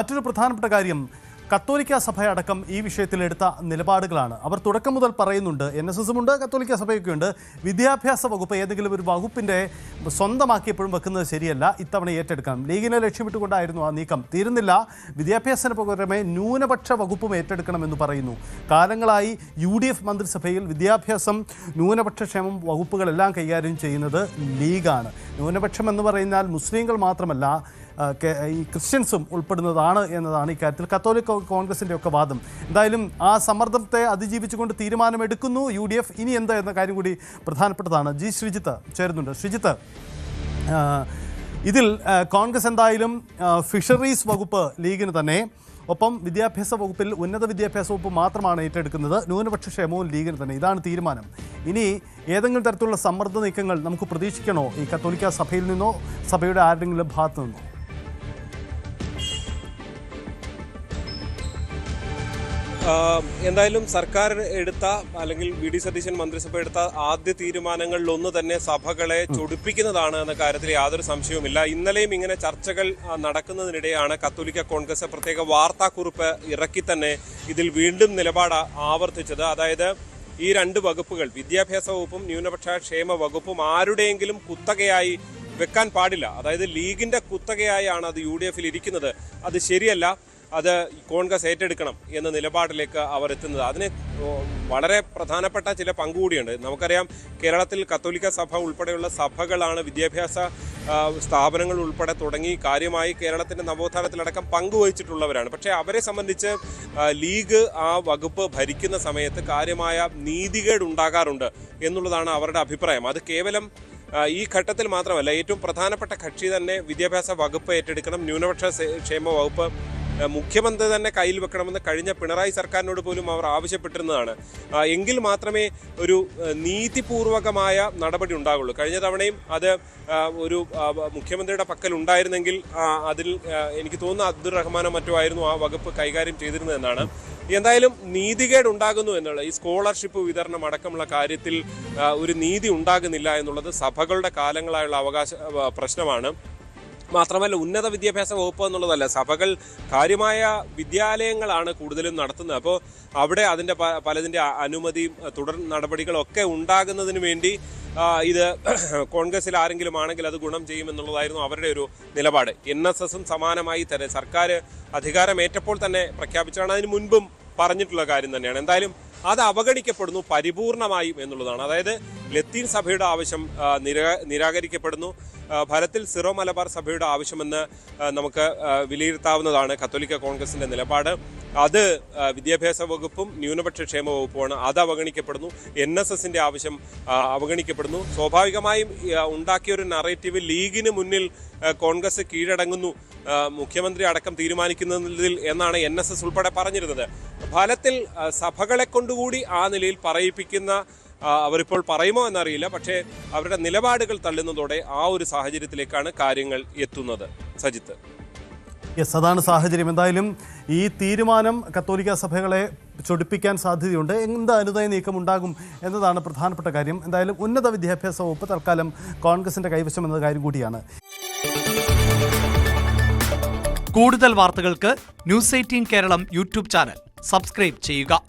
മറ്റൊരു പ്രധാനപ്പെട്ട കാര്യം കത്തോലിക്ക സഭയടക്കം ഈ വിഷയത്തിൽ എടുത്ത നിലപാടുകളാണ്. അവർ തുടക്കം മുതൽ പറയുന്നുണ്ട്, NSS ഉണ്ട്, കത്തോലിക്ക സഭയൊക്കെ ഉണ്ട്, വിദ്യാഭ്യാസ വകുപ്പ് ഏതെങ്കിലും ഒരു വകുപ്പിൻ്റെ സ്വന്തമാക്കിയപ്പോഴും വെക്കുന്നത് ശരിയല്ല, ഇത്തവണ ഏറ്റെടുക്കണം. ലീഗിനെ ലക്ഷ്യമിട്ടുകൊണ്ടായിരുന്നു ആ നീക്കം. തീരുന്നില്ല, വിദ്യാഭ്യാസത്തിന് പുറമെ ന്യൂനപക്ഷ വകുപ്പും ഏറ്റെടുക്കണമെന്ന് പറയുന്നു. കാലങ്ങളായി UDF മന്ത്രിസഭയിൽ വിദ്യാഭ്യാസം, ന്യൂനപക്ഷക്ഷേമം വകുപ്പുകളെല്ലാം കൈകാര്യം ചെയ്യുന്നത് ലീഗാണ്. ന്യൂനപക്ഷം എന്ന് പറയുന്നാൽ മുസ്ലിങ്ങൾ മാത്രമല്ല, ഈ ക്രിസ്ത്യൻസും ഉൾപ്പെടുന്നതാണ് എന്നതാണ് ഇക്കാര്യത്തിൽ കത്തോലിക്ക കോൺഗ്രസിൻ്റെ ഒക്കെ വാദം. എന്തായാലും ആ സമ്മർദ്ദത്തെ അതിജീവിച്ചുകൊണ്ട് തീരുമാനമെടുക്കുന്നു UDF. ഇനി എന്താ എന്ന കാര്യം കൂടി പ്രധാനപ്പെട്ടതാണ്. ശ്രീജിത്ത് ചേരുന്നുണ്ട്. ശ്രീജിത്ത്, ഇതിൽ കോൺഗ്രസ് എന്തായാലും ഫിഷറീസ് വകുപ്പ് ലീഗിന് തന്നെ, ഒപ്പം വിദ്യാഭ്യാസ വകുപ്പിൽ ഉന്നത വിദ്യാഭ്യാസ വകുപ്പ് മാത്രമാണ് ഏറ്റെടുക്കുന്നത്, ന്യൂനപക്ഷ ക്ഷേമവും ലീഗിന് തന്നെ. ഇതാണ് തീരുമാനം. ഇനി ഏതെങ്കിലും തരത്തിലുള്ള സമ്മർദ്ദ നീക്കങ്ങൾ നമുക്ക് പ്രതീക്ഷിക്കണോ ഈ കത്തോലിക്ക സഭയിൽ നിന്നോ സഭയുടെ ആരുടെങ്കിലും ഭാഗത്തു നിന്നോ? എന്തായാലും സർക്കാർ എടുത്ത അല്ലെങ്കിൽ VD സതീശൻ മന്ത്രിസഭ എടുത്ത ആദ്യ തീരുമാനങ്ങളിലൊന്ന് തന്നെ സഭകളെ ചൊടിപ്പിക്കുന്നതാണ് എന്ന കാര്യത്തിൽ യാതൊരു സംശയവുമില്ല. ഇന്നലെയും ഇങ്ങനെ ചർച്ചകൾ നടക്കുന്നതിനിടെയാണ് കത്തോലിക്ക കോൺഗ്രസ് പ്രത്യേക വാർത്താക്കുറിപ്പ് ഇറക്കി തന്നെ ഇതിൽ വീണ്ടും നിലപാട് ആവർത്തിച്ചത്. അതായത് ഈ രണ്ട് വകുപ്പുകൾ, വിദ്യാഭ്യാസ വകുപ്പും ന്യൂനപക്ഷ ക്ഷേമ വകുപ്പും ആരുടെയെങ്കിലും കുത്തകയായി വെക്കാൻ പാടില്ല. അതായത് ലീഗിന്റെ കുത്തകയായാണ് അത് UDF ഇരിക്കുന്നത്. അത് ശരിയല്ല, അത് കോൺഗ്രസ് ഏറ്റെടുക്കണം എന്ന നിലപാടിലേക്ക് അവർ എത്തുന്നത്. അതിന് വളരെ പ്രധാനപ്പെട്ട ചില പങ്കുകൂടിയുണ്ട്. നമുക്കറിയാം, കേരളത്തിൽ കത്തോലിക്ക സഭ ഉൾപ്പെടെയുള്ള സഭകളാണ് വിദ്യാഭ്യാസ സ്ഥാപനങ്ങൾ ഉൾപ്പെടെ തുടങ്ങി കാര്യമായി കേരളത്തിൻ്റെ നവോത്ഥാനത്തിലടക്കം പങ്കുവഹിച്ചിട്ടുള്ളവരാണ്. പക്ഷേ അവരെ സംബന്ധിച്ച് ലീഗ് ആ വകുപ്പ് ഭരിക്കുന്ന സമയത്ത് കാര്യമായ നീതികേട് ഉണ്ടാകാറുണ്ട് എന്നുള്ളതാണ് അവരുടെ അഭിപ്രായം. അത് കേവലം ഈ ഘട്ടത്തിൽ മാത്രമല്ല, ഏറ്റവും പ്രധാനപ്പെട്ട കക്ഷി തന്നെ വിദ്യാഭ്യാസ വകുപ്പ് ഏറ്റെടുക്കണം, ന്യൂനപക്ഷ ക്ഷേമ വകുപ്പ് മുഖ്യമന്ത്രി തന്നെ കയ്യിൽ വെക്കണമെന്ന് കഴിഞ്ഞ പിണറായി സർക്കാരിനോട് പോലും അവർ ആവശ്യപ്പെട്ടിരുന്നതാണ്. എങ്കിൽ മാത്രമേ ഒരു നീതിപൂർവകമായ നടപടി ഉണ്ടാകുള്ളൂ. കഴിഞ്ഞ തവണയും അത് ഒരു മുഖ്യമന്ത്രിയുടെ പക്കൽ ഉണ്ടായിരുന്നെങ്കിൽ അതിൽ എനിക്ക് തോന്നുന്നു അബ്ദുൾ റഹ്മാനോ മറ്റോ ആയിരുന്നു ആ വകുപ്പ് കൈകാര്യം ചെയ്തിരുന്നതെന്നാണ്. എന്തായാലും നീതികേട് ഉണ്ടാകുന്നു എന്നുള്ള ഈ സ്കോളർഷിപ്പ് വിതരണം അടക്കമുള്ള കാര്യത്തിൽ ഒരു നീതി ഉണ്ടാകുന്നില്ല എന്നുള്ളത് സഭകളുടെ കാലങ്ങളായുള്ള അവകാശ പ്രശ്നമാണ്. മാത്രമല്ല, ഉന്നത വിദ്യാഭ്യാസ വകുപ്പ് എന്നുള്ളതല്ല, സഭകൾ കാര്യമായ വിദ്യാലയങ്ങളാണ് കൂടുതലും നടത്തുന്നത്. അപ്പോൾ അവിടെ അതിൻ്റെ പലതിൻ്റെ അനുമതിയും തുടർ നടപടികളൊക്കെ ഉണ്ടാകുന്നതിന് വേണ്ടി ഇത് കോൺഗ്രസിൽ ആരെങ്കിലും ആണെങ്കിൽ അത് ഗുണം ചെയ്യുമെന്നുള്ളതായിരുന്നു അവരുടെ ഒരു നിലപാട്. NSSും സമാനമായി തന്നെ സർക്കാർ അധികാരമേറ്റപ്പോൾ തന്നെ പ്രഖ്യാപിച്ചാണ്, അതിന് മുൻപും പറഞ്ഞിട്ടുള്ള കാര്യം തന്നെയാണ്. എന്തായാലും അത് അവഗണിക്കപ്പെടുന്നു പരിപൂർണമായും എന്നുള്ളതാണ്. അതായത് ലത്തീൻ സഭയുടെ ആവശ്യം നിരാകരിക്കപ്പെടുന്നു. ഫലത്തിൽ സിറോ മലബാർ സഭയുടെ ആവശ്യമെന്ന് നമുക്ക് വിലയിരുത്താവുന്നതാണ് കത്തോലിക്ക കോൺഗ്രസിൻ്റെ നിലപാട്. അത് വിദ്യാഭ്യാസ വകുപ്പും ന്യൂനപക്ഷ ക്ഷേമ വകുപ്പുമാണ്, അത് അവഗണിക്കപ്പെടുന്നു. NSSന്റെ ആവശ്യം അവഗണിക്കപ്പെടുന്നു. സ്വാഭാവികമായും ഉണ്ടാക്കിയൊരു നറേറ്റീവ് ലീഗിന് മുന്നിൽ കോൺഗ്രസ് കീഴടങ്ങുന്നു, മുഖ്യമന്ത്രി അടക്കം തീരുമാനിക്കുന്നതിൽ എന്നാണ് NSS ഉൾപ്പെടെ പറഞ്ഞിരുന്നത്. ഫലത്തിൽ സഭകളെ കൊണ്ടുകൂടി ആ നിലയിൽ പറയിപ്പിക്കുന്ന അവരിപ്പോൾ പറയുമോ എന്നറിയില്ല. പക്ഷേ അവരുടെ നിലപാടുകൾ തള്ളുന്നതോടെ ആ ഒരു സാഹചര്യത്തിലേക്കാണ് കാര്യങ്ങൾ എത്തുന്നത്. സജിത്ത്, യെസ്, അതാണ് സാഹചര്യം. എന്തായാലും ഈ തീരുമാനം കത്തോലിക്ക സഭകളെ ചൊടിപ്പിക്കാൻ സാധ്യതയുണ്ട്. എന്ത് അനുനയ നീക്കം ഉണ്ടാകും എന്നതാണ് പ്രധാനപ്പെട്ട കാര്യം. എന്തായാലും ഉന്നത വിദ്യാഭ്യാസ വകുപ്പ് തൽക്കാലം കോൺഗ്രസിന്റെ കൈവശം എന്ന കാര്യം കൂടിയാണ്. കൂടുതൽ വാർത്തകൾക്ക് News 18 Keralam YouTube channel subscribe ചെയ്യുക.